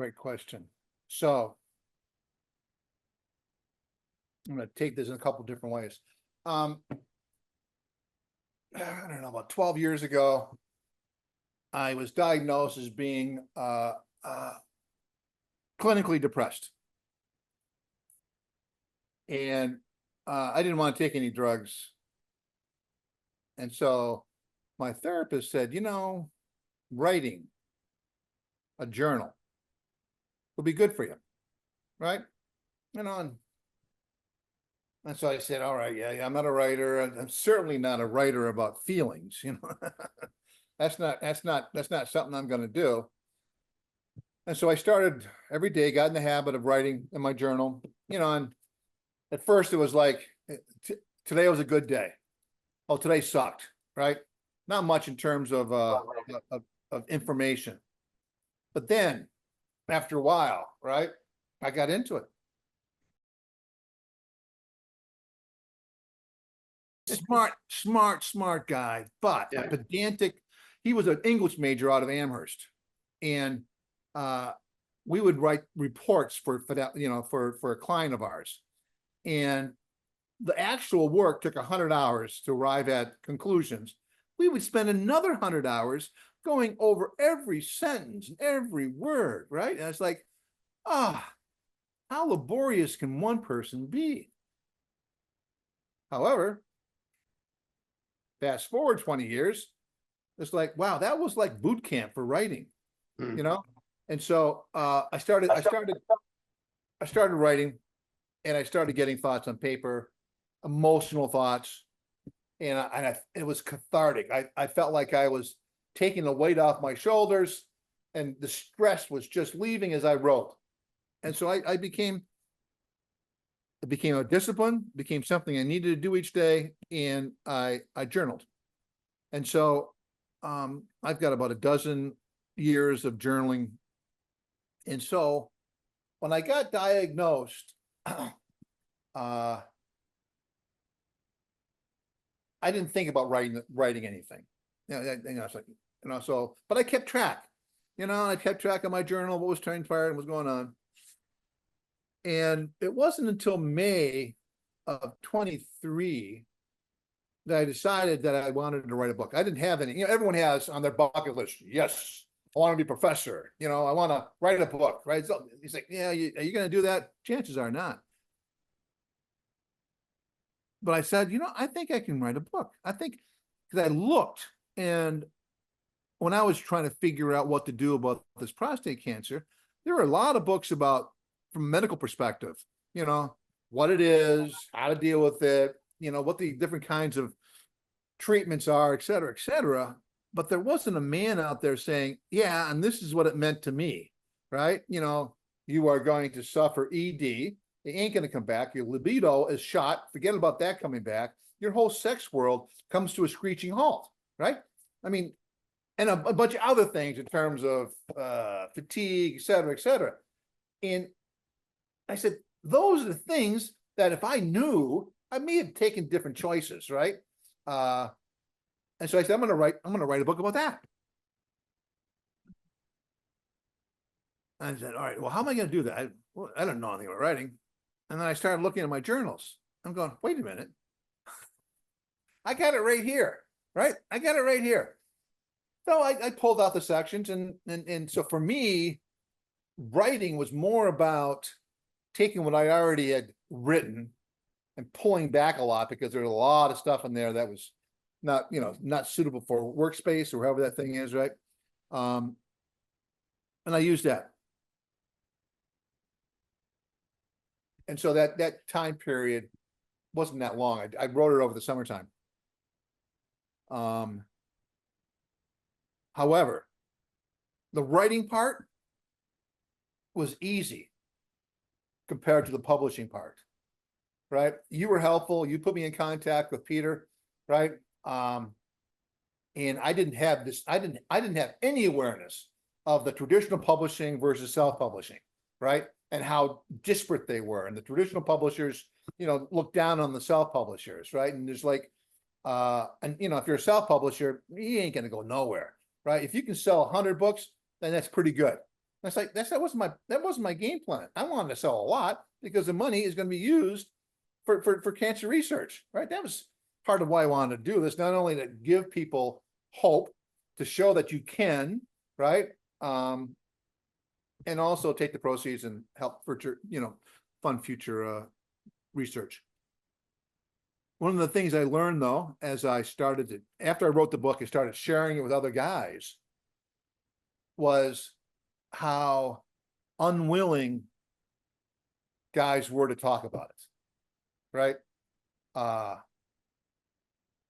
Great question. So I'm going to take this in a couple different ways. I don't know, about 12 years ago, I was diagnosed as being clinically depressed. And I didn't want to take any drugs. And so my therapist said, writing a journal would be good for you, right? And so I said, all right, yeah, I'm not a writer. I'm certainly not a writer about feelings, That's not something I'm going to do. And so I started every day, got in the habit of writing in my journal, and at first it was like, today was a good day. Oh, today sucked, right? Not much in terms of information. But then after a while, right, I got into it. Smart guy, but Yeah. pedantic. He was an English major out of Amherst, and we would write reports for that, for a client of ours, and the actual work took 100 hours to arrive at conclusions. We would spend another 100 hours going over every sentence and every word, right? And it's like, how laborious can one person be? However, fast forward 20 years, it's like, wow, that was like boot camp for writing, And so I started writing, and I started getting thoughts on paper, emotional thoughts, and it was cathartic. I felt like I was taking the weight off my shoulders, and the stress was just leaving as I wrote. And so it became a discipline, became something I needed to do each day, and I journaled. And so I've got about a dozen years of journaling. And so when I got diagnosed, I didn't think about writing anything. It's like, so, but I kept track, I kept track of my journal, what was transpiring, what was going on. And it wasn't until May of 23 that I decided that I wanted to write a book. I didn't have any, everyone has on their bucket list, yes, I want to be a professor, I want to write a book, right? So he's like, yeah, are you going to do that? Chances are not. But I said, I think I can write a book. I think, because I looked, and when I was trying to figure out what to do about this prostate cancer, there were a lot of books about, from a medical perspective, what it is, how to deal with it, what the different kinds of treatments are, et cetera, et cetera. But there wasn't a man out there saying, yeah, and this is what it meant to me, right? You are going to suffer ED. It ain't going to come back. Your libido is shot. Forget about that coming back. Your whole sex world comes to a screeching halt, right? I mean, and a bunch of other things in terms of fatigue, et cetera, et cetera. And I said, those are the things that if I knew, I may have taken different choices, right? And so I said, I'm going to write a book about that. And I said, all right, well, how am I going to do that? I don't know anything about writing. And then I started looking at my journals. I'm going, wait a minute. I got it right here, right? I got it right here. So I pulled out the sections, and so for me, writing was more about taking what I already had written and pulling back a lot, because there's a lot of stuff in there that was not suitable for workspace or however that thing is, right? And I used that. And so that time period wasn't that long. I wrote it over the summertime. However, the writing part was easy compared to the publishing part, right? You were helpful. You put me in contact with Peter, right? And I didn't have any awareness of the traditional publishing versus self-publishing, right? And how disparate they were. And the traditional publishers, look down on the self-publishers, right? And there's like, and if you're a self-publisher, you ain't gonna go nowhere, right? If you can sell 100 books, then that's pretty good. That's like, that wasn't my game plan. I wanted to sell a lot because the money is going to be used for cancer research, right? That was part of why I wanted to do this, not only to give people hope, to show that you can, right? And also take the proceeds and help future, fund future research. One of the things I learned though, as I started to, after I wrote the book, I started sharing it with other guys, was how unwilling guys were to talk about it, right?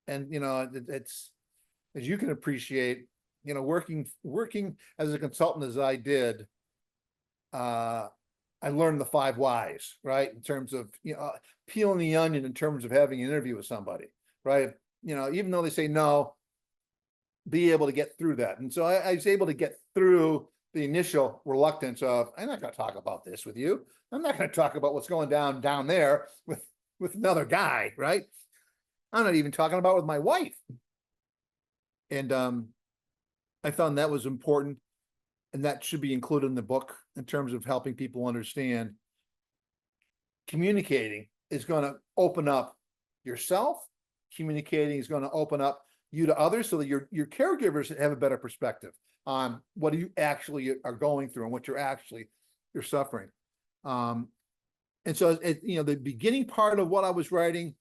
And it's, as you can appreciate, working as a consultant as I did, I learned the 5 whys, right? In terms of, peeling the onion in terms of having an interview with somebody, right? Even though they say no, be able to get through that. And so I was able to get through the initial reluctance of, I'm not going to talk about this with you. I'm not going to talk about what's going down there with another guy, right? I'm not even talking about with my wife. And I found that was important, and that should be included in the book in terms of helping people understand communicating is going to open up yourself. Communicating is going to open up you to others, so that your caregivers have a better perspective on what you actually are going through and what you're suffering. And so, the beginning part of what I was writing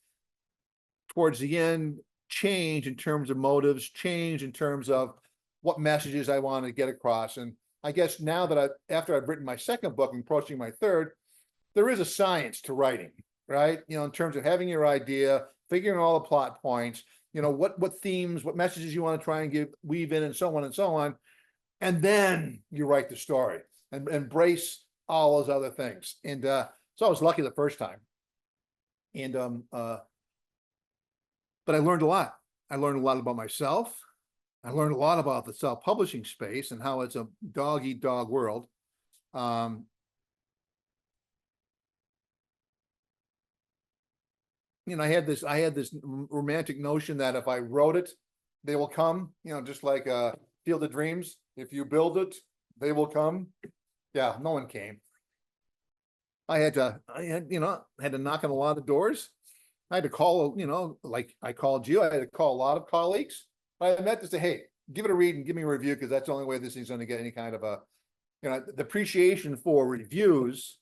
towards the end change in terms of motives, change in terms of what messages I want to get across. And I guess now that after I've written my second book and approaching my third, there is a science to writing, right? In terms of having your idea, figuring all the plot points, what themes, what messages you want to try and weave in, and so on and so on. And then you write the story and embrace all those other things. And so I was lucky the first time. And but I learned a lot. I learned a lot about myself. I learned a lot about the self-publishing space and how it's a dog-eat-dog world. I had this romantic notion that if I wrote it, they will come, just like Field of Dreams. If you build it, they will come. Yeah, no one came. I had to knock on a lot of doors. I had to call, like I called you. I had to call a lot of colleagues. I met to say, hey, give it a read and give me a review, because that's the only way this thing's going to get any kind of the appreciation for reviews.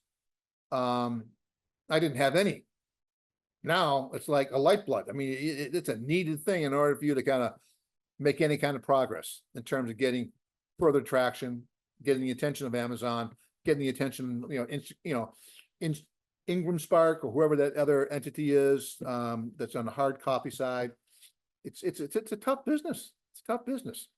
I didn't have any. Now it's like a lifeblood. I mean, it's a needed thing in order for you to kind of make any kind of progress in terms of getting further traction, getting the attention of Amazon, getting the attention, in Ingram Spark or whoever that other entity is, that's on the hard copy side. It's a tough business. It's a tough business.